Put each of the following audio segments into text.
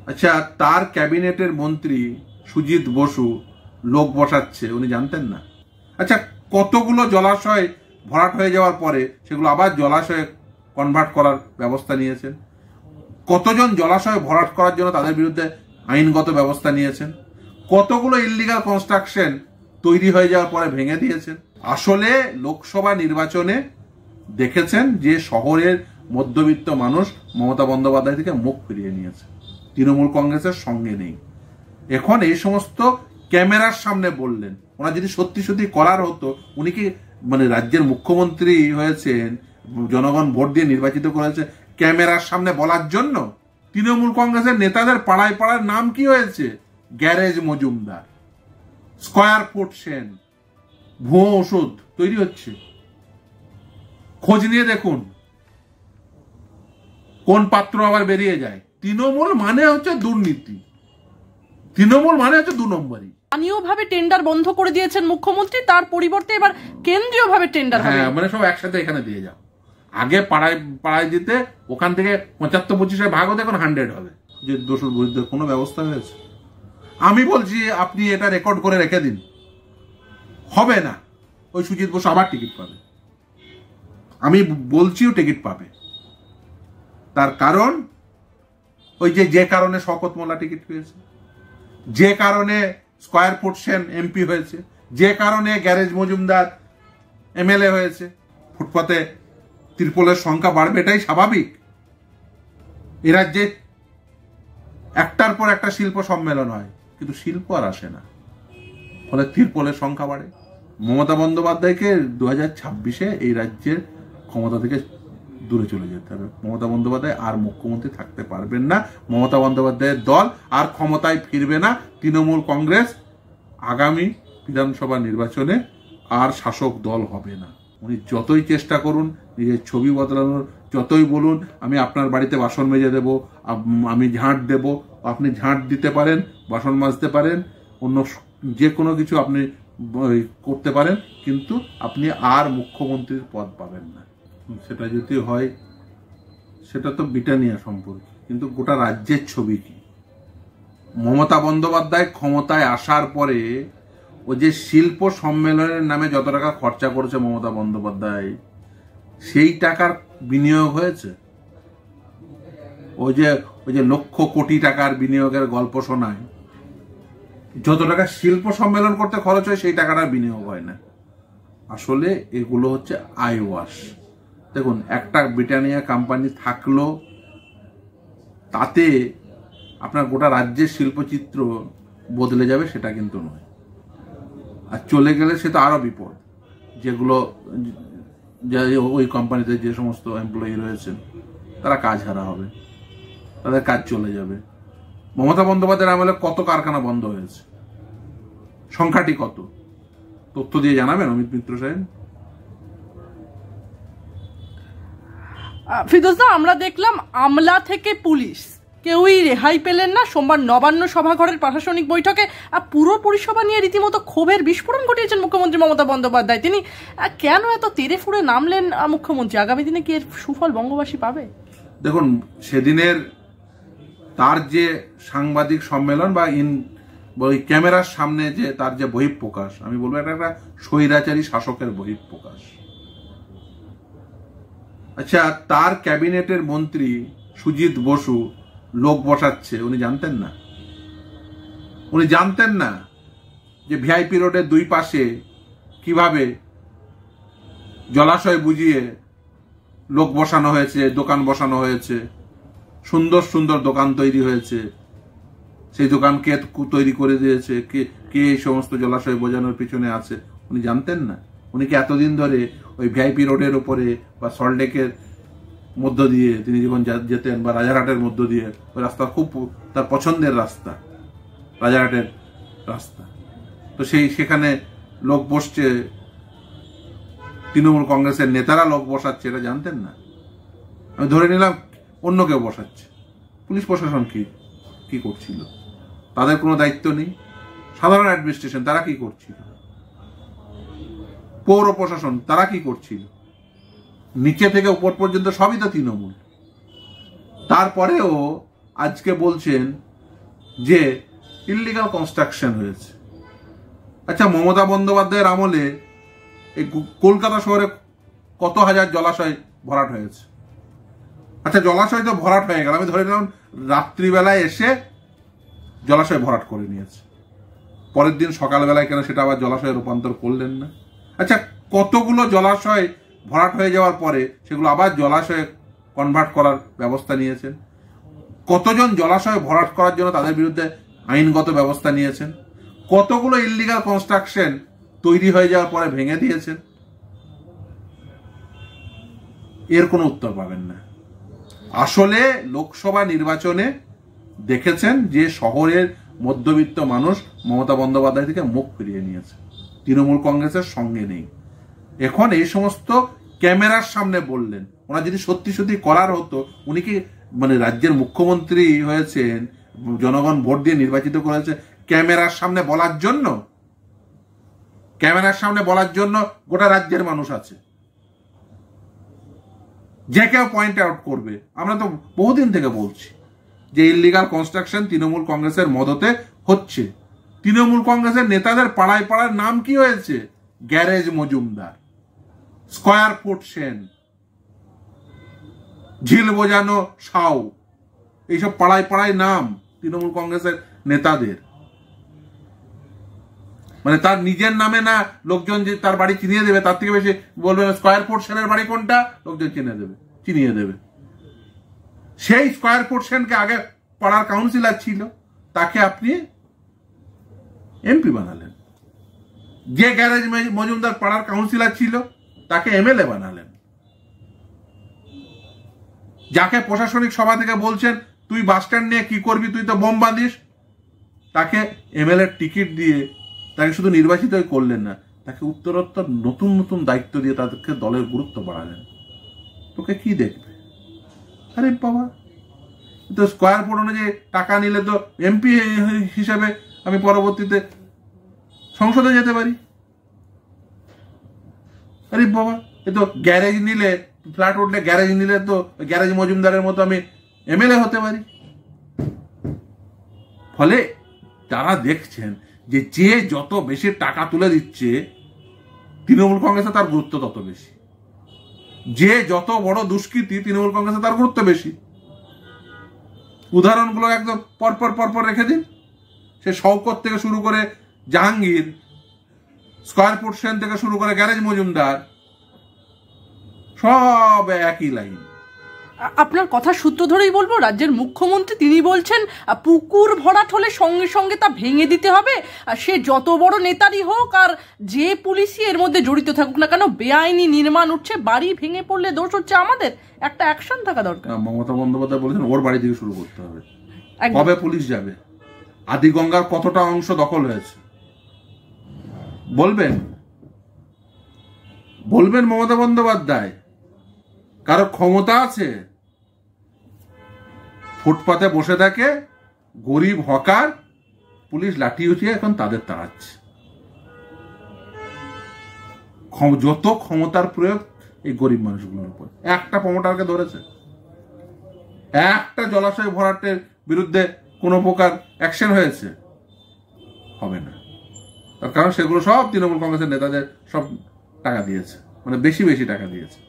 আচ্ছা, তার ক্যাবিনেটের মন্ত্রী সুজিত বসু লোক বসাচ্ছে, উনি জানতেন না? আচ্ছা, কতগুলো জলাশয় ভরাট হয়ে যাওয়ার পরে সেগুলো আবার জলাশয়ে কনভার্ট করার ব্যবস্থা নিয়েছেন। কতজন জলাশয় ভরাট করার জন্য তাদের বিরুদ্ধে আইনগত ব্যবস্থা নিয়েছেন। কতগুলো ইল্লিগাল কনস্ট্রাকশন তৈরি হয়ে যাওয়ার পরে ভেঙে দিয়েছেন। আসলে লোকসভা নির্বাচনে দেখেছেন যে শহরের মধ্যবিত্ত মানুষ মমতা বন্দ্যোপাধ্যায় থেকে মুখ ফিরিয়ে নিয়েছে, তৃণমূল কংগ্রেসের সঙ্গে নেই। এখন এই সমস্ত ক্যামেরার সামনে বললেন, ওনার যদি সত্যি সত্যি করার হতো, উনি কি মানে রাজ্যের মুখ্যমন্ত্রী হয়েছেন, জনগণ ভোট দিয়ে নির্বাচিত করেছে ক্যামেরার সামনে বলার জন্য? তৃণমূল কংগ্রেসের নেতাদের পাড়ায় পাড়ায় নাম কি হয়েছে? Garage Majumdar, square foot Sen, ভুয়ো ওষুধ তৈরি হচ্ছে। খোঁজ নিয়ে দেখুন কোন পাত্র আবার বেরিয়ে যায়। তৃণমূল মানে হচ্ছে দুর্নীতি, তৃণমূল মানে হচ্ছে 2 নম্বরই। স্থানীয়ভাবে টেন্ডার বন্ধ করে দিয়েছেন মুখ্যমন্ত্রী, তার পরিবর্তে এবার কেন্দ্রীয়ভাবে টেন্ডার হবে। হ্যাঁ, মানে সব একসাথে এখানে দিয়ে যাও। আগে পাড়ায় পাড়ায় দিতে, ওখান থেকে 75-25 ভাগ হতে, এখন 100 হবে। যে দোষের বিরুদ্ধে কোনো ব্যবস্থা হয়েছে? আমি বলছি আপনি এটা রেকর্ড করে রেখে দিন, হবে না। ওই সুজিত বসু আবার টিকিট পাবে, আমি বলছিও টিকিট পাবে। তার কারণ ওই যে কারণে শওকত মোল্লা টিকিট পেয়েছে, যে কারণে স্কয়ার ফুট সেন এমপি হয়েছে, যে কারণে গ্যারেজ মজুমদার এমএলএ হয়েছে। ফুটপাতে ত্রিপলের সংখ্যা বাড়বে, এটাই স্বাভাবিক। এ রাজ্যে একটার পর একটা শিল্প সম্মেলন হয়, কিন্তু শিল্প আর আসে না, ফলে ত্রিপলের সংখ্যা বাড়ে। মমতা বন্দ্যোপাধ্যায়কে 2026-এ এই রাজ্যের ক্ষমতা থেকে দূরে চলে যেতে হবে। মমতা বন্দ্যোপাধ্যায় আর মুখ্যমন্ত্রী থাকতে পারবেন না, মমতা বন্দ্যোপাধ্যায়ের দল আর ক্ষমতায় ফিরবে না। তৃণমূল কংগ্রেস আগামী বিধানসভা নির্বাচনে আর শাসক দল হবে না। উনি যতই চেষ্টা করুন নিজের ছবি বদলানোর, যতই বলুন আমি আপনার বাড়িতে বাসন মেজে দেব, আমি ঝাঁট দেব, আপনি ঝাঁট দিতে পারেন, বাসন মাজতে পারেন, অন্য যে কোনো কিছু আপনি করতে পারেন, কিন্তু আপনি আর মুখ্যমন্ত্রীর পদ পাবেন না। সেটা যদি হয় সেটা তো ব্রিটানিয়া সম্পর্কে, কিন্তু গোটা রাজ্যের ছবি কি? মমতা বন্দ্যোপাধ্যায় ক্ষমতায় আসার পরে ও যে শিল্প সম্মেলনের নামে যত টাকা খরচা করেছে মমতা বন্দ্যোপাধ্যায়, সেই টাকার বিনিয়োগ হয়েছে? ওই যে লক্ষ কোটি টাকার বিনিয়োগের গল্প শোনায়, যত টাকা শিল্প সম্মেলন করতে খরচ হয় সেই টাকাটার বিনিয়োগ হয় না। আসলে এগুলো হচ্ছে আই ওয়াশ। দেখুন, একটা ব্রিটানিয়া কোম্পানি থাকলো, তাতে আপনার গোটা রাজ্যের শিল্পচিত্র বদলে যাবে সেটা কিন্তু নয়। আর চলে গেলে সে তো আরো বিপদ। যেগুলো ওই কোম্পানিতে যে সমস্ত এমপ্লয়ি রয়েছেন তারা কাজ হারা হবে, তাদের কাজ চলে যাবে। মমতা বন্দ্যোপাধ্যায়ের আমলে কত কারখানা বন্ধ হয়েছে, সংখ্যাটি কত? তথ্য দিয়ে জানাবেন অমিত মিত্র সাহেব। ফিরোজদা, আমরা দেখলাম আমলা থেকে পুলিশ কেউই রেহাই পেলেন না। সোমবার নবান্ন সভাঘরের প্রশাসনিক বৈঠকে পুরো পরিষেবা নিয়ে রীতিমতো ক্ষোভের বিস্ফোরণ ঘটিয়েছেন মুখ্যমন্ত্রী মমতা বন্দ্যোপাধ্যায়। তিনি কেন এত তেড়ে ফুড়ে নামলেন মুখ্যমন্ত্রী? আগামী দিনে কি এর সুফল বঙ্গবাসী পাবে? দেখুন, সেদিনের তার যে সাংবাদিক সম্মেলন বা ওই ক্যামেরার সামনে যে তার যে বহিঃপ্রকাশ, আমি বলবো এটা একটা স্বৈরাচারী শাসকের বহিঃপ্রকাশ। আচ্ছা, তার ক্যাবিনেটের মন্ত্রী সুজিত বসু লোক বসাচ্ছে, উনি জানতেন না? উনি জানতেন না যে ভিআইপি রোডের 2 পাশে কিভাবে জলাশয় বুঝিয়ে লোক বসানো হয়েছে, দোকান বসানো হয়েছে, সুন্দর সুন্দর দোকান তৈরি হয়েছে। সেই দোকান কে তৈরি করে দিয়েছে, কে এই সমস্ত জলাশয় বোঝানোর পিছনে আছে, উনি জানতেন না? উনি কি এতদিন ধরে ওই ভিআইপি রোডের উপরে বা সল্টলেকের মধ্য দিয়ে তিনি যখন যেতেন, বা রাজারহাটের মধ্য দিয়ে, ওই রাস্তা খুব তার পছন্দের রাস্তা, রাজারহাটের রাস্তা, তো সেখানে লোক বসছে, তৃণমূল কংগ্রেসের নেতারা লোক বসাচ্ছে, এটা জানতেন না? আমি ধরে নিলাম অন্য কেউ বসাচ্ছে। পুলিশ প্রশাসন কি করছিল? তাদের কোনো দায়িত্ব নেই? সাধারণ অ্যাডমিনিস্ট্রেশন তারা কি করছিল? পৌর প্রশাসন তারা কি করছিল? নিচে থেকে উপর পর্যন্ত সবই তো তৃণমূল। তারপরেও আজকে বলছেন যে ইল্লিগাল কনস্ট্রাকশন হয়েছে। আচ্ছা, মমতা বন্দ্যোপাধ্যায়ের আমলে এই কলকাতা শহরে কত হাজার জলাশয় ভরাট হয়েছে? আচ্ছা, জলাশয় তো ভরাট হয়ে গেল, আমি ধরে নিলাম রাত্রিবেলায় এসে জলাশয় ভরাট করে নিয়েছে, পরের দিন সকালবেলায় কেন সেটা আবার জলাশয়ে রূপান্তর করলেন না? আচ্ছা, কতগুলো জলাশয় ভরাট হয়ে যাওয়ার পরে সেগুলো আবার জলাশয়ে কনভার্ট করার ব্যবস্থা নিয়েছেন? কতজন জলাশয় ভরাট করার জন্য তাদের বিরুদ্ধে আইনগত ব্যবস্থা নিয়েছেন? কতগুলো ইল্লিগাল কনস্ট্রাকশন তৈরি হয়ে যাওয়ার পরে ভেঙে দিয়েছেন? এর কোনো উত্তর পাবেন না। আসলে লোকসভা নির্বাচনে দেখেছেন যে শহরের মধ্যবিত্ত মানুষ মমতা বন্দ্যোপাধ্যায় থেকে মুখ ফিরিয়ে নিয়েছে, তৃণমূল কংগ্রেসের সঙ্গে নেই। এখন এই সমস্ত ক্যামেরার সামনে বললেন, ওনার যদি সত্যি সত্যি করার হতো, উনি কি মানে রাজ্যের মুখ্যমন্ত্রী হয়েছেন, জনগণ ভোট দিয়ে নির্বাচিত করেছে ক্যামেরার সামনে বলার জন্য? ক্যামেরার সামনে বলার জন্য গোটা রাজ্যের মানুষ আছে, যে কেউ পয়েন্ট আউট করবে। আমরা তো বহুদিন থেকে বলছি যে ইল্লিগাল কনস্ট্রাকশন তৃণমূল কংগ্রেসের মদতে হচ্ছে। তৃণমূল কংগ্রেসের নেতাদের পাড়ায় পাড়ায় নাম কি হয়েছে? Garage Majumdar, square foot Sen, ঝিল বোঝানো সাউ, এইসব পাড়ায় পাড়ায় নাম তৃণমূল কংগ্রেসের নেতাদের। মানে তার নিজের নামে না লোকজন যে তার বাড়ি চিনিয়ে দেবে, তার থেকে বেশি বলবে স্কয়ার ফুট সেনের বাড়ি কোনটা, লোকজন চিনিয়ে দেবে। সেই স্কয়ার ফুট সেনকে আগে পাড়ার কাউন্সিলর ছিল, তাকে আপনি এমপি বানালেন। যে গ্যারেজ মজুমদার পাড়ার কাউন্সিলর ছিল তাকে এমএলএ বানালেন। যাকে প্রশাসনিক সভা থেকে বলছেন তুই বাস স্ট্যান্ড নিয়ে কি করবি, তুই তো বোম বাঁধিস, তাকে এমএলএ টিকিট দিয়ে তাকে শুধু নির্বাচিতই করলেন না, তাকে উত্তরোত্তর নতুন নতুন দায়িত্ব দিয়ে তাদেরকে দলের গুরুত্ব বাড়ালেন। তোকে কি দেখবে? আরে বাবা, তো স্কয়ার ফুট অনুযায়ী টাকা নিলে তো এমপি হিসেবে আমি পরবর্তীতে সংসদে যেতে পারি। আরে বাবা, এ তো গ্যারেজ নিলে, ফ্ল্যাট উঠলে গ্যারেজ নিলে তো গ্যারেজ মজুমদারের মতো আমি এমএলএ হতে পারি। ফলে তারা দেখছেন যে যে যত বেশি টাকা তুলে দিচ্ছে তৃণমূল কংগ্রেসে তার গুরুত্ব তত বেশি, যে যত বড় দুষ্কৃতি তৃণমূল কংগ্রেসে তার গুরুত্ব বেশি। উদাহরণগুলো একদম পরপর পরপর রেখে দিন। সে শওকত থেকে শুরু করে জাহাঙ্গীর, স্কয়ার ফুট সেন থেকে শুরু করে গ্যারেজ মজুমদার, সব একই লাইন। আপনার কথা সূত্র ধরেই বলবো, রাজ্যের মুখ্যমন্ত্রী তিনি বলছেন পুকুর ভরাট হলে সঙ্গে সঙ্গে তা ভেঙে দিতে হবে, সে যত বড় নেতারই হোক আর যে পুলিশই এর মধ্যে জড়িত থাকুক না কেন, বেআইনি নির্মাণ উঠছে, বাড়ি ভেঙে পড়লে দোষ হচ্ছে আমাদের, একটা অ্যাকশন থাকা দরকার। মমতা বন্দ্যোপাধ্যায় বলেছেন ওর বাড়ি থেকে শুরু করতে হবে। কবে পুলিশ যাবে? আদিগঙ্গার কতটা অংশ দখল হয়েছে বলবেন? মমতা বন্দ্যোপাধ্যায় কারো ক্ষমতা আছে? ফুটপাতে বসে থাকে গরিব হকার, পুলিশ লাঠি উঠিয়ে এখন তাদের তাড়াচ্ছে। যত ক্ষমতার প্রয়োগ এই গরিব মানুষগুলোর উপর। একটা প্রমোটারকে ধরেছে, একটা জলাশয় ভরাটের বিরুদ্ধে কোনো প্রকার অ্যাকশন হয়েছে? হবে না। তার কারণ সেগুলো সব তৃণমূল কংগ্রেসের নেতাদের সব টাকা দিয়েছে, মানে বেশি বেশি টাকা দিয়েছে।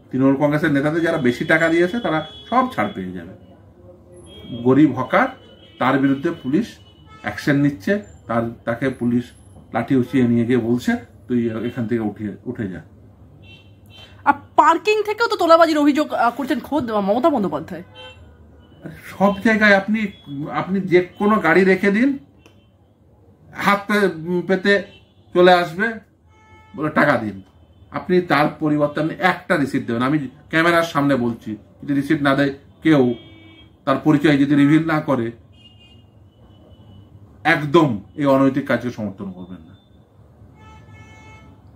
তৃণমূল কংগ্রেসের নেতাদের যারা বেশি টাকা দিয়েছে তারা সব ছাড় পেয়ে যাবে। গরিব হকার, তার বিরুদ্ধে পুলিশ অ্যাকশন নিচ্ছে, তাকে পুলিশ লাঠি উঠিয়ে নিয়ে গিয়ে বলছে তুই এখান থেকে উঠে যা। পার্কিং থেকেও তো তোলাবাজির অভিযোগ করছেন খোদ মমতা বন্দ্যোপাধ্যায়। সব জায়গায় আপনি যে কোনো গাড়ি রেখে দিন, হাত পেতে চলে আসবে, বলে টাকা দিন। আপনি তার পরিবর্তে আপনি একটা রিসিপ্ট দেবেন। আমি ক্যামেরার সামনে বলছি, যদি রিসিপ্ট না দেয় কেউ, তার পরিচয় যদি রিভিল না করে, একদম এই অনৈতিক কাজকে সমর্থন করবেন না।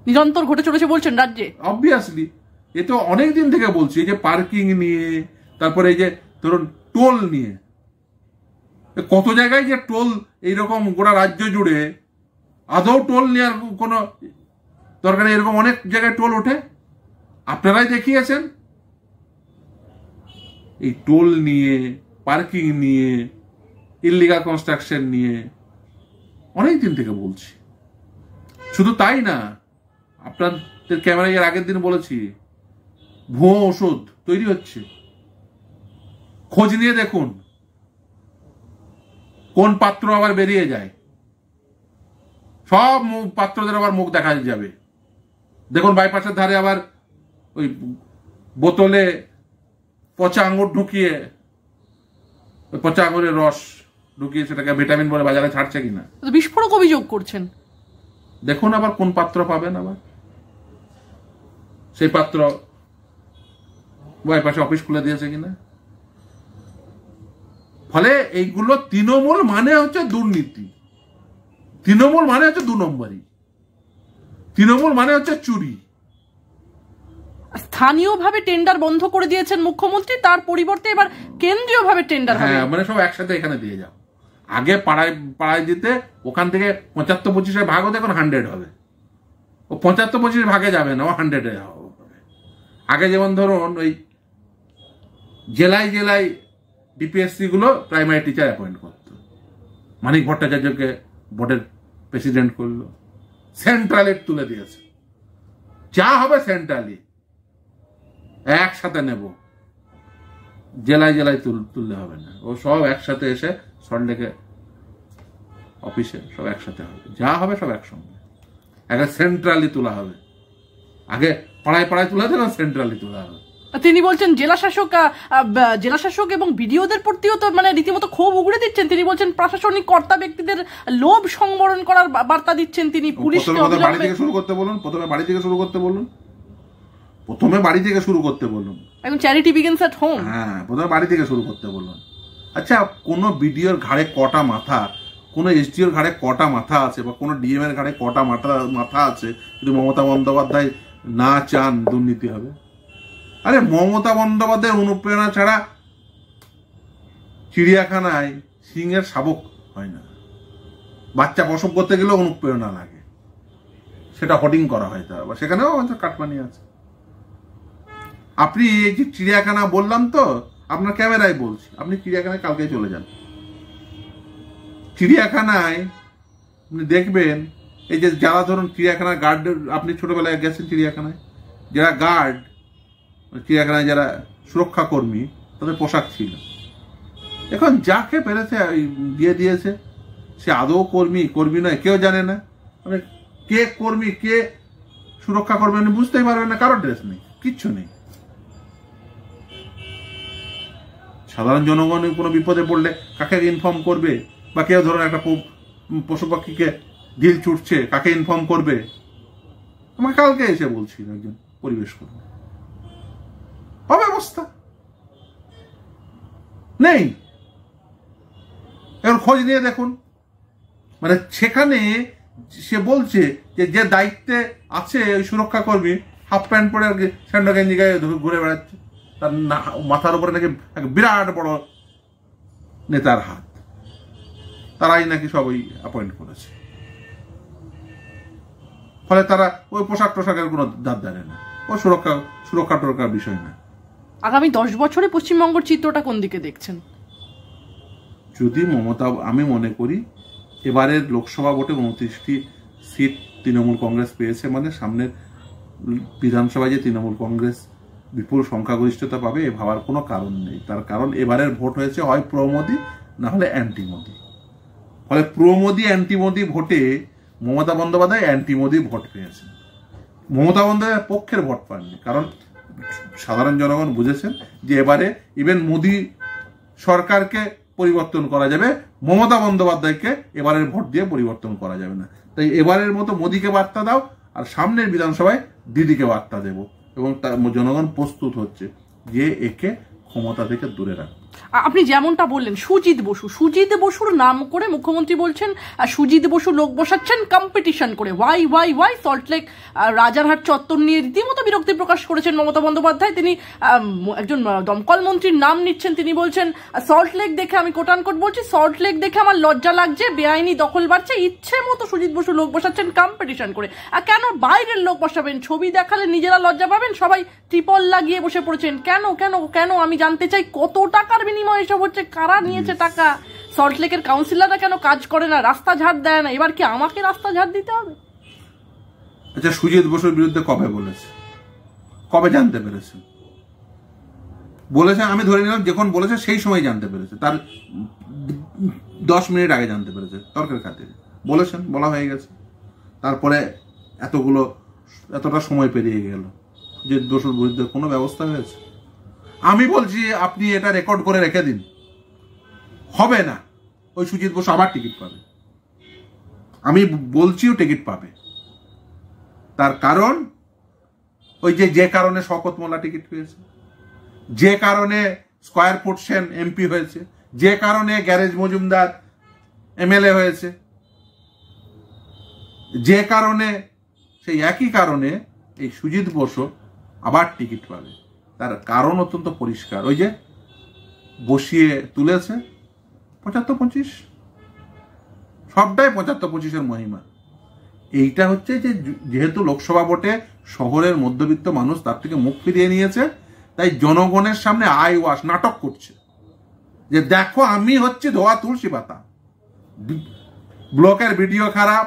নিরন্তর ঘটে চলেছে বলছেন রাজ্যে। অবভিয়াসলি, এ তো অনেকদিন থেকে বলছি, এই যে পার্কিং নিয়ে, তারপরে এই যে ধরুন টোল নিয়ে, কত জায়গায় যে টোল এইরকম গোটা রাজ্য জুড়ে, আদৌ টোল নেওয়ার কোনো দরকার, এরকম অনেক জায়গায় টোল ওঠে, আপনারাই দেখিয়েছেন। এই টোল নিয়ে, পার্কিং নিয়ে ইল্লিগাল কনস্ট্রাকশন নিয়ে অনেক দিন থেকে বলছি। শুধু তাই না, আপনাদের ক্যামেরায় এর আগের দিন বলেছি ভুয়ো ওষুধ তৈরি হচ্ছে, খোঁজ নিয়ে দেখুন কোন পাত্র আবার বেরিয়ে যায়, সব পাত্রদের আবার মুখ দেখা যাবে। দেখুন বাইপাসের ধারে আবার ওই বোতলে পচা আঙুর ঢুকিয়ে, ওই পচা আঙুরের রস ঢুকিয়ে সেটাকে ভিটামিন বলে বাজারে ছাড়ছে কিনা, বিস্ফোরক অভিযোগ করছেন। দেখুন আবার কোন পাত্র পাবেন, আবার সেই পাত্র বাইপাসে অফিস খুলে দিয়েছে কিনা। ফলে এইগুলো তৃণমূল মানে হচ্ছে দুর্নীতি, তৃণমূল মানে হচ্ছে 2 নম্বরই, তৃণমূল মানে হচ্ছে চুরি। স্থানীয়ভাবে টেন্ডার বন্ধ করে দিয়েছেন মুখ্যমন্ত্রী, তার পরিবর্তে এবার কেন্দ্রীয়ভাবে টেন্ডার হবে। হ্যাঁ, মানে সব একসাথে এখানে দিয়ে যাও। আগে পাড়ায় পাড়ায় দিতে ওখান থেকে 75-25 ভাগ হতে, এখন 100 হবে। ও 75-25 ভাগে যাবে না, ও 100 হবে। আগে যেমন ধরুন ওই জেলায় জেলায় ডিপিএসসি গুলো প্রাইমারি টিচার অ্যাপয়েন্ট করত, মানিক ভট্টাচার্যকে বোর্ডের প্রেসিডেন্ট করলো, সেন্ট্রালে তুলে দিয়েছে। যা হবে সেন্ট্রালি একসাথে নেব, জেলায় জেলায় তুললে হবে না, ও সব একসাথে এসে সল্টলেকে অফিসে সব একসাথে হবে, যা হবে সব একসঙ্গে, আগে সেন্ট্রালি তোলা হবে। আগে পাড়ায় পাড়ায় তোলা হবে, সেন্ট্রালি তোলা হবে। তিনি বলছেন জেলাশাসক এবং বিডিওদের প্রতিও তো মানে রীতিমতো ক্ষোভ উগড়ে দিচ্ছেন। তিনি বলছেন প্রশাসনিক কর্তা ব্যক্তিদের লোভ সংবরণ করার বার্তা দিচ্ছেন তিনি। পুলিশকে বাড়ি থেকে শুরু করতে বলুন, প্রথমে বাড়ি থেকে শুরু করতে বলুন, প্রথমে বাড়ি থেকে শুরু করতে বলুন। এখন চ্যারিটি বিগিনস এট হোম। হ্যাঁ, প্রথমে বাড়ি থেকে শুরু করতে বলুন। আচ্ছা, কোনো বিডিওর ঘাড়ে কটা মাথা, কোনো এসডিওর ঘাড়ে কটা মাথা আছে, বা কোনো ডিএম এর ঘাড়ে কটা মাথা আছে যদি মমতা বন্দ্যোপাধ্যায় না চান দুর্নীতি হবে? আরে মমতা বন্দ্যোপাধ্যায়ের অনুপ্রেরণা ছাড়া চিড়িয়াখানায় সিংহের শাবক হয় না। বাচ্চা প্রসব করতে গেলেও অনুপ্রেরণা লাগে, সেটা হোর্ডিং করা হয়, তার বা সেখানেও কাটমানি আছে। আপনি এই যে চিড়িয়াখানা বললাম তো, আপনার ক্যামেরায় বলছি, আপনি চিড়িয়াখানায় কালকে চলে যান। চিড়িয়াখানায় আপনি দেখবেন এই যে যারা ধরুন চিড়িয়াখানার গার্ড, আপনি ছোটবেলায় গেছেন চিড়িয়াখানায়, যারা গার্ড চিড়িয়াখানায়, যারা সুরক্ষা কর্মী, তাদের পোশাক ছিল। এখন যাকে পেরেছে দিয়ে দিয়েছে, সে আদৌ কর্মী নয়, কেউ জানে না। মানে কে কর্মী কে সুরক্ষা করবে বুঝতেই পারবেন না, কারোর ড্রেস নেই, কিচ্ছু নেই। সাধারণ জনগণ কোনো বিপদে পড়লে কাকে ইনফর্ম করবে, বা কেউ ধরুন একটা পশু পাখিকে ঢিল ছুটছে, কাকে ইনফর্ম করবে? আমাকে কালকে এসে বলছিল একজন পরিবেশ কর্মী, অব্যবস্থা নেই। এখন খোঁজ নিয়ে দেখুন, মানে সেখানে সে বলছে যে দায়িত্বে আছে ওই সুরক্ষা কর্মী হাফ প্যান্ট পরে স্যান্ডো গেঞ্জি গায়ে ঘুরে বেড়াচ্ছে, তার মাথার উপরে নাকি বিরাট বড় নেতার হাত, তারাই নাকি সবই অ্যাপয়েন্ট করেছে। ফলে তারা ওই পোশাক টোশাকের কোনো দাঁত দেয় না, ও সুরক্ষা টরক্ষার বিষয় না। আগামী 10 বছরে পশ্চিমবঙ্গের চিত্রটা কোন দিকে দেখছেন? যদি মমতা, আমি মনে করি এবারের লোকসভা ভোটে 29টি সিট তৃণমূল কংগ্রেস পেয়েছে, মানে সামনের বিধানসভায় যে তৃণমূল কংগ্রেস বিপুল সংখ্যাগরিষ্ঠতা পাবে এ ভাবার কোনো কারণ নেই। তার কারণ এবারের ভোট হয়েছে হয় প্রো মোদি, না হলে অ্যান্টি মোদি। ফলে প্রো মোদি অ্যান্টি মোদি ভোটে মমতা বন্দ্যোপাধ্যায় অ্যান্টি মোদি ভোট পেয়েছেন, মমতা বন্দ্যোপাধ্যায়ের পক্ষের ভোট পাননি। কারণ সাধারণ জনগণ বুঝেছেন যে এবারে ইভেন মোদি সরকারকে পরিবর্তন করা যাবে, মমতা বন্দ্যোপাধ্যায়কে এবারের ভোট দিয়ে পরিবর্তন করা যাবে না। তাই এবারের মতো মোদিকে বার্তা দাও, আর সামনের বিধানসভায় দিদিকে বার্তা দেব, এবং জনগণ প্রস্তুত হচ্ছে যে একে ক্ষমতা থেকে দূরে রাখবে। আপনি যেমনটা বললেন সুজিত বসুর নাম করে মুখ্যমন্ত্রী বলছেন সুজিত বসু লোক বসাচ্ছেন কম্পিটিশন করে। ওয়াই সল্টলেক রাজারহাট চত্বর নিয়ে রীতিমতো বিরক্তি প্রকাশ করেছেন মমতা বন্দ্যোপাধ্যায়। তিনি একজন দমকল মন্ত্রীর নাম নিচ্ছেন, তিনি বলছেন সল্টলেক দেখে, আমি কোটানকোট বলছি, সল্টলেক দেখে আমার লজ্জা লাগছে, বেআইনি দখল বাড়ছে, ইচ্ছে মতো সুজিত বসু লোক বসাচ্ছেন কম্পিটিশন করে। আর কেন বাইরের লোক বসাবেন? ছবি দেখালে নিজেরা লজ্জা পাবেন, সবাই ট্রিপল লাগিয়ে বসে পড়েছেন। কেন আমি জানতে চাই, কত টাকার বিনিময়ে এসব হচ্ছে, কারা নিয়েছে টাকা? সল্টলেকের কাউন্সিলররা কেন কাজ করে না, রাস্তা ঝাড় দেয় না, এবার কি আমাকে রাস্তা ঝাড় দিতে হবে? আচ্ছা, সুজিত বসুর বিরুদ্ধে কবে বলেছে, কবে জানতে পেরেছেন? বলেছে, আমি ধরে নিলাম যখন বলেছে সেই সময় জানতে পেরেছে, তার 10 মিনিট আগে জানতে পেরেছে, তর্কের খাতিরে বলেছেন, বলা হয়ে গেছে। তারপরে এতটা সময় পেরিয়ে গেল, যে দোষীর বিরুদ্ধে কোনো ব্যবস্থা হয়েছে? আমি বলছি আপনি এটা রেকর্ড করে রেখে দিন, হবে না। ওই সুজিত বসু আবার টিকিট পাবে, আমি বলছিও টিকিট পাবে। তার কারণ ওই যে কারণে শওকত মোল্লা টিকিট পেয়েছে, যে কারণে স্কয়ার ফুট সেন এমপি হয়েছে, যে কারণে গ্যারেজ মজুমদার এমএলএ হয়েছে, যে কারণে, সেই একই কারণে এই সুজিত বসু আবার টিকিট পাবে। তার কারণ অত্যন্ত পরিষ্কার, ওই যে বসিয়ে তুলেছে 75-25, সবটাই 75-25-এর মহিমা। এইটা হচ্ছে যে যেহেতু লোকসভা ভোটে শহরের মধ্যবিত্ত মানুষ তার থেকে মুখ ফিরিয়ে নিয়েছে, তাই জনগণের সামনে আই ওয়াশ নাটক করছে যে দেখো আমি হচ্ছে ধোয়া তুলসী পাতা। ব্লকের বিডিও খারাপ,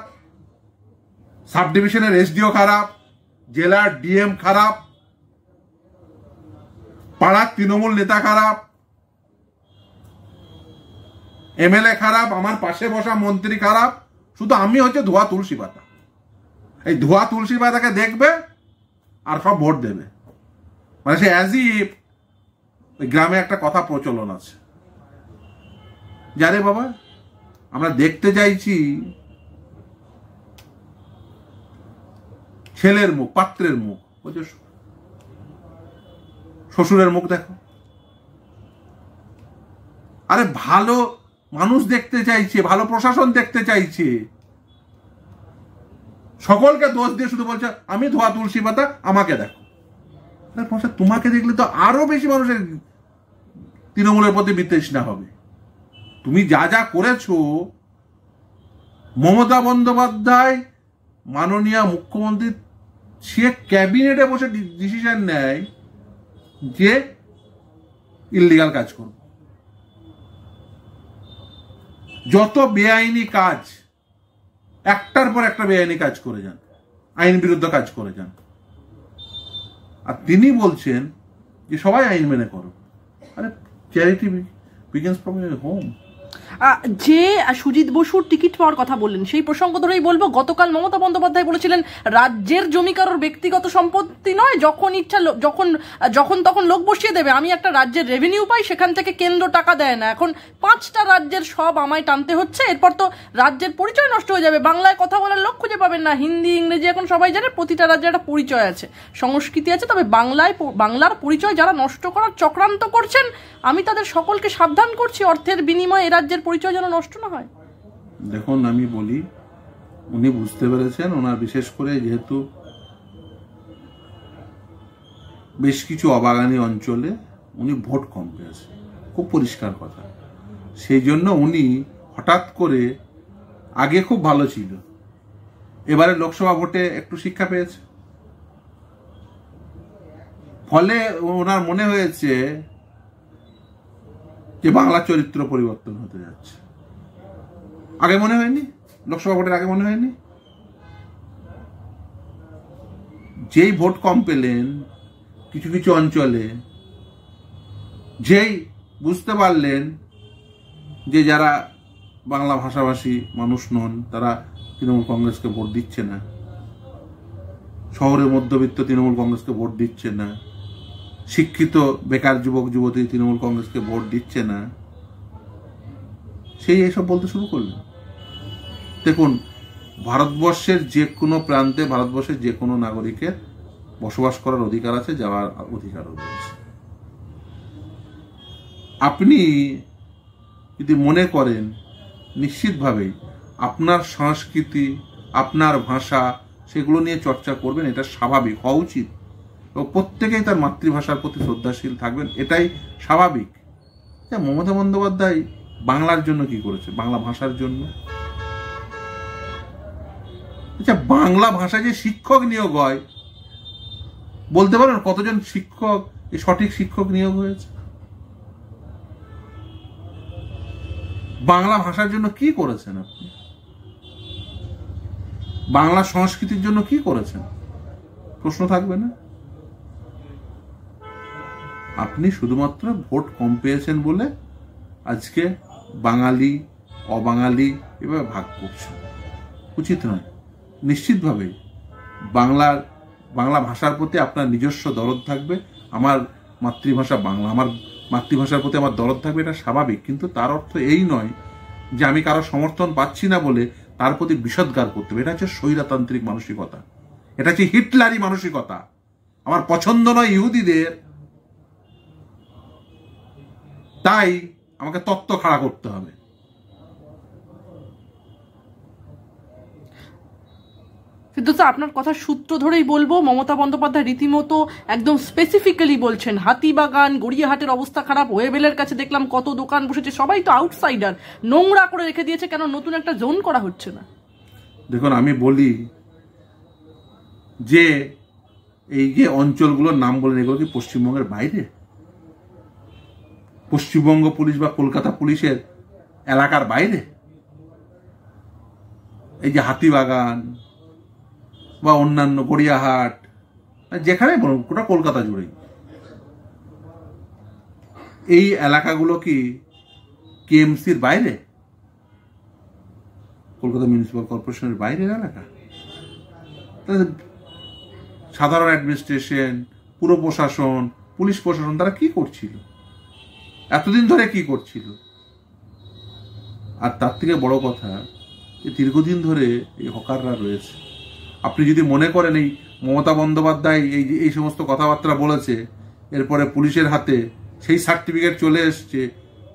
সাব ডিভিশনের এসডিও খারাপ, জেলার ডিএম খারাপ, পাড়ার তৃণমূল নেতা খারাপ, এমএলএ খারাপ, আমার পাশে বসা মন্ত্রী খারাপ, শুধু আমি হচ্ছে ধোয়া তুলসী পাতা। এই ধোয়া তুলসী পাতাকে দেখবে আর সব ভোট দেবে। মানে সে অ্যাজ ইফ গ্রামে একটা কথা প্রচলন আছে, জানে বাবা আমরা দেখতে চাইছি ছেলের মুখ, পাত্রের মুখ, শ্বশুরের মুখ দেখো। আরে ভালো মানুষ দেখতে চাইছে, ভালো প্রশাসন দেখতে চাইছে, সকলকে দোষ দিয়ে শুধু বলছে আমি ধোয়া তুলসী পাতা, আমাকে দেখো। তোমাকে দেখলে তো আরো বেশি মানুষের তৃণমূলের প্রতি বিতৃষ্ণা হবে। তুমি যা যা করেছো, মমতা বন্দ্যোপাধ্যায় মাননীয় মুখ্যমন্ত্রী, সে ক্যাবিনেটে বসে ডিসিশন নেয় যে ইল্লিগাল কাজ করব। যত বেআইনি কাজ, একটার পর একটা বেআইনি কাজ করে যান, আইন বিরুদ্ধ কাজ করে যান, আর তিনি বলছেন যে সবাই আইন মেনে করো। আরে charity begins from your home. যে সুজিত বসুর টিকিট পাওয়ার কথা বললেন, সেই প্রসঙ্গ ধরেই বলবো, গতকাল মমতা বন্দ্যোপাধ্যায় বলেছিলেন রাজ্যের জমি কারোর ব্যক্তিগত সম্পত্তি নয়, যখন ইচ্ছা যখন তখন লোক বসিয়ে দেবে। আমি একটা রাজ্যের রেভিনিউ পাই, সেখান থেকে কেন্দ্র টাকা দেয় না। এখন 5টা রাজ্যের সব আমায় টানতে হচ্ছে, এরপর তো রাজ্যের পরিচয় নষ্ট হয়ে যাবে, বাংলায় কথা বলার লোক খুঁজে পাবেন না। হিন্দি ইংরেজি এখন সবাই জানে, প্রতিটা রাজ্যে একটা পরিচয় আছে, সংস্কৃতি আছে, তবে বাংলার পরিচয় যারা নষ্ট করার চক্রান্ত করছেন, আমি তাদের সকলকে সাবধান করছি, অর্থের বিনিময়ে এ রাজ্যের পরিচয় যেন নষ্ট না হয়। দেখুন আমি বলি, উনি বুঝতে পেরেছেন, ওনার বিশেষ করে যেহেতু বেশ কিছু অবাগানী অঞ্চলে উনি ভোট কম পেয়েছে, খুব পরিষ্কার কথা। সেই জন্য উনি হঠাৎ করে, আগে খুব ভালো ছিল, এবারে লোকসভা ভোটে একটু শিক্ষা পেয়েছে, ফলে ওনার মনে হয়েছে যে বাংলার চরিত্র পরিবর্তন হতে যাচ্ছে। আগে মনে হয়নি, লোকসভা ভোটের আগে মনে হয়নি। যেই ভোট কম পেলেন কিছু কিছু অঞ্চলে, যেই বুঝতে পারলেন যে যারা বাংলা ভাষাভাষী মানুষ নন তারা তৃণমূল কংগ্রেসকে ভোট দিচ্ছে না, শহরের মধ্যবিত্ত তৃণমূল কংগ্রেসকে ভোট দিচ্ছে না, শিক্ষিত বেকার যুবক যুবতী তৃণমূল কংগ্রেসকে ভোট দিচ্ছে না, সেই এসব বলতে শুরু করলেন। দেখুন, ভারতবর্ষের যে কোনো প্রান্তে, ভারতবর্ষের যে কোনো নাগরিকের বসবাস করার অধিকার আছে, যাওয়ার অধিকারও রয়েছে। আপনি যদি মনে করেন নিশ্চিতভাবেই আপনার সংস্কৃতি, আপনার ভাষা, সেগুলো নিয়ে চর্চা করবেন, এটা স্বাভাবিক হওয়া উচিত, এবং প্রত্যেকেই তার মাতৃভাষার প্রতি শ্রদ্ধাশীল থাকবেন, এটাই স্বাভাবিক। মমতা বন্দ্যোপাধ্যায় বাংলার জন্য কি করেছে? বাংলা ভাষার জন্য। আচ্ছা, বাংলা ভাষায় যে শিক্ষক নিয়োগ হয়, বলতে পারেন কতজন শিক্ষক, সঠিক শিক্ষক নিয়োগ হয়েছে? বাংলা ভাষার জন্য কি করেছেন আপনি? বাংলা সংস্কৃতির জন্য কি করেছেন? প্রশ্ন থাকবে না? আপনি শুধুমাত্র ভোট কম পেয়েছেন বলে আজকে বাঙালি অবাঙালি এভাবে ভাগ করছেন। উচিত নয়। নিশ্চিতভাবে বাংলা ভাষার প্রতি আপনার নিজস্ব দরদ থাকবে। আমার মাতৃভাষা বাংলা, আমার মাতৃভাষার প্রতি আমার দরদ থাকবে, এটা স্বাভাবিক। কিন্তু তার অর্থ এই নয় যে আমি কারো সমর্থন পাচ্ছি না বলে তার প্রতি বিষোদ্গার করতে হবে। এটা হচ্ছে স্বৈরতান্ত্রিক মানসিকতা, এটা হচ্ছে হিটলারি মানসিকতা। আমার পছন্দ নয় ইহুদিদের, তাই আমাকে তত্ত্ব খাড়া করতে হবে। সিদ্ধার্থ, আপনার কথা সূত্র ধরেই বলবো, মমতা বন্দ্যোপাধ্যায় রীতিমতো একদম স্পেসিফিক্যালি বলছেন হাতিবাগান, গড়িয়াহাটের অবস্থা খারাপ, ওয়েবেলের কাছে দেখলাম কত দোকান বসেছে, সবাই তো আউটসাইডার, নোংরা করে রেখে দিয়েছে, কেন নতুন একটা জোন করা হচ্ছে না? দেখুন, আমি বলি যে এই যে অঞ্চলগুলোর নাম বলেন, এগুলো কি পশ্চিমবঙ্গের বাইরে? পশ্চিমবঙ্গ পুলিশ বা কলকাতা পুলিশের এলাকার বাইরে? এই যে হাতিবাগান বা অন্যান্য গড়িয়াহাট, যেখানে বলুন, গোটা কলকাতা জুড়েই এই এলাকাগুলো কি কেএমসির বাইরে? কলকাতা মিউনিসিপ্যাল কর্পোরেশনের বাইরের এলাকা? সাধারণ অ্যাডমিনিস্ট্রেশন, পুর প্রশাসন, পুলিশ প্রশাসন তারা কি করছিল এতদিন ধরে? কি করছিল? আর তার থেকে বড় কথা, দীর্ঘদিন ধরে এই হকাররা রয়েছে। আপনি যদি মনে করেন এই মমতা বন্দ্যোপাধ্যায় এই সমস্ত কথাবার্তা বলেছে, এরপরে পুলিশের হাতে সেই সার্টিফিকেট চলে এসছে,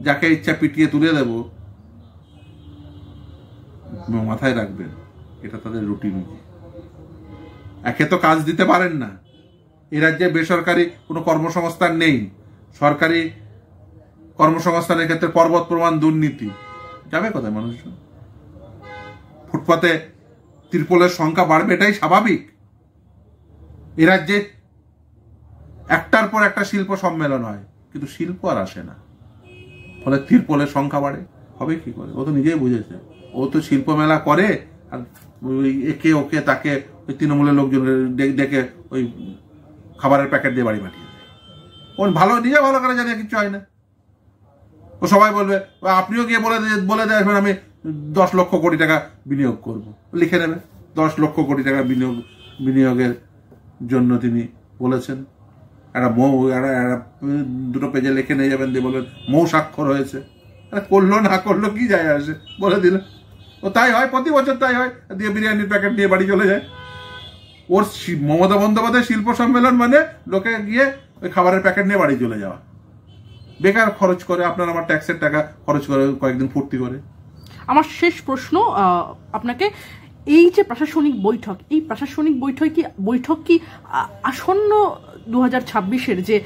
যাকে ইচ্ছা পিটিয়ে তুলে দেব, মাথায় রাখবেন এটা তাদের রুটিন। একে তো কাজ দিতে পারেন না, এ রাজ্যে বেসরকারি কোনো কর্মসংস্থান নেই, সরকারি কর্মসংস্থানের ক্ষেত্রে পর্বত প্রমাণ দুর্নীতি, যাবে কোথায় মানুষজন? ফুটপাতে তিরপলের সংখ্যা বাড়বে, এটাই স্বাভাবিক। এ রাজ্যে একটার পর একটা শিল্প সম্মেলন হয়, কিন্তু শিল্প আর আসে না, ফলে তিরপলের সংখ্যা বাড়ে। হবে কি করে? ও তো নিজেই বুঝেছে। ও তো শিল্প মেলা করে আর একে ওকে তাকে ওই তৃণমূলের লোকজন ডেকে ওই খাবারের প্যাকেট দিয়ে বাড়ি পাঠিয়ে দেয়। ও ভালো, নিজে ভালো করে জানে কিছু হয় না। ও সবাই বলবে, আপনিও গিয়ে বলে দেবেন আমি 10 লক্ষ কোটি টাকা বিনিয়োগ করব, লিখে নেবে 10 লক্ষ কোটি টাকা বিনিয়োগের জন্য তিনি বলেছেন। একটা দুটো পেজে লিখে নিয়ে যাবেন, দিয়ে বলবেন মৌ স্বাক্ষর হয়েছে। করলো না করলো কি যায় আসে, বলে দিল। ও তাই হয়, প্রতি বছর তাই হয়, দিয়ে বিরিয়ানির প্যাকেট নিয়ে বাড়ি চলে যায়। ওর মমতা বন্দ্যোপাধ্যায় শিল্প সম্মেলন মানে লোকে গিয়ে ওই খাবারের প্যাকেট নিয়ে বাড়ি চলে যাওয়া। বেকার খরচ করে, আপনার আমার ট্যাক্সের টাকা খরচ করে কয়েকদিন ফুর্তি করে। আমার শেষ প্রশ্ন আপনাকে, এই যে প্রশাসনিক বৈঠক, এই প্রশাসনিক বৈঠক কি আসন্ন 2026-এর যে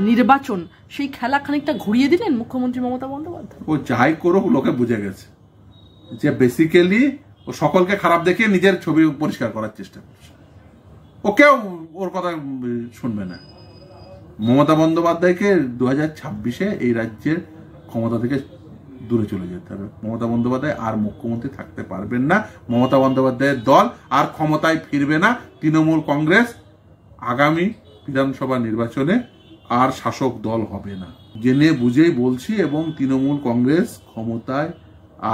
নির্বাচন, সেই খেলা খানিকটা ঘুরিয়ে দিলেন মুখ্যমন্ত্রী মমতা বন্দ্যোপাধ্যায়? ও যাই করুক, লোকে বুঝে গেছে যে বেসিক্যালি ও সকলকে খারাপ দেখিয়ে নিজের ছবি পরিষ্কার করার চেষ্টা করছে। ও কেউ ওর কথা শুনবে না। মমতা বন্দ্যোপাধ্যায়কে 2026-এ এই রাজ্যের ক্ষমতা থেকে দূরে চলে যেতে হবে। মমতা বন্দ্যোপাধ্যায় আর মুখ্যমন্ত্রী থাকতে পারবেন না। মমতা বন্দ্যোপাধ্যায়ের দল আর ক্ষমতায় ফিরবে না। তৃণমূল কংগ্রেস আগামী বিধানসভা নির্বাচনে আর শাসক দল হবে না, জেনে বুঝেই বলছি। এবং তৃণমূল কংগ্রেস ক্ষমতায়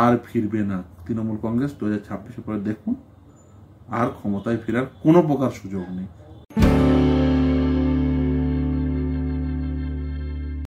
আর ফিরবে না। তৃণমূল কংগ্রেস 2026-এর পরে দেখুন আর ক্ষমতায় ফেরার কোনো প্রকার সুযোগ নেই।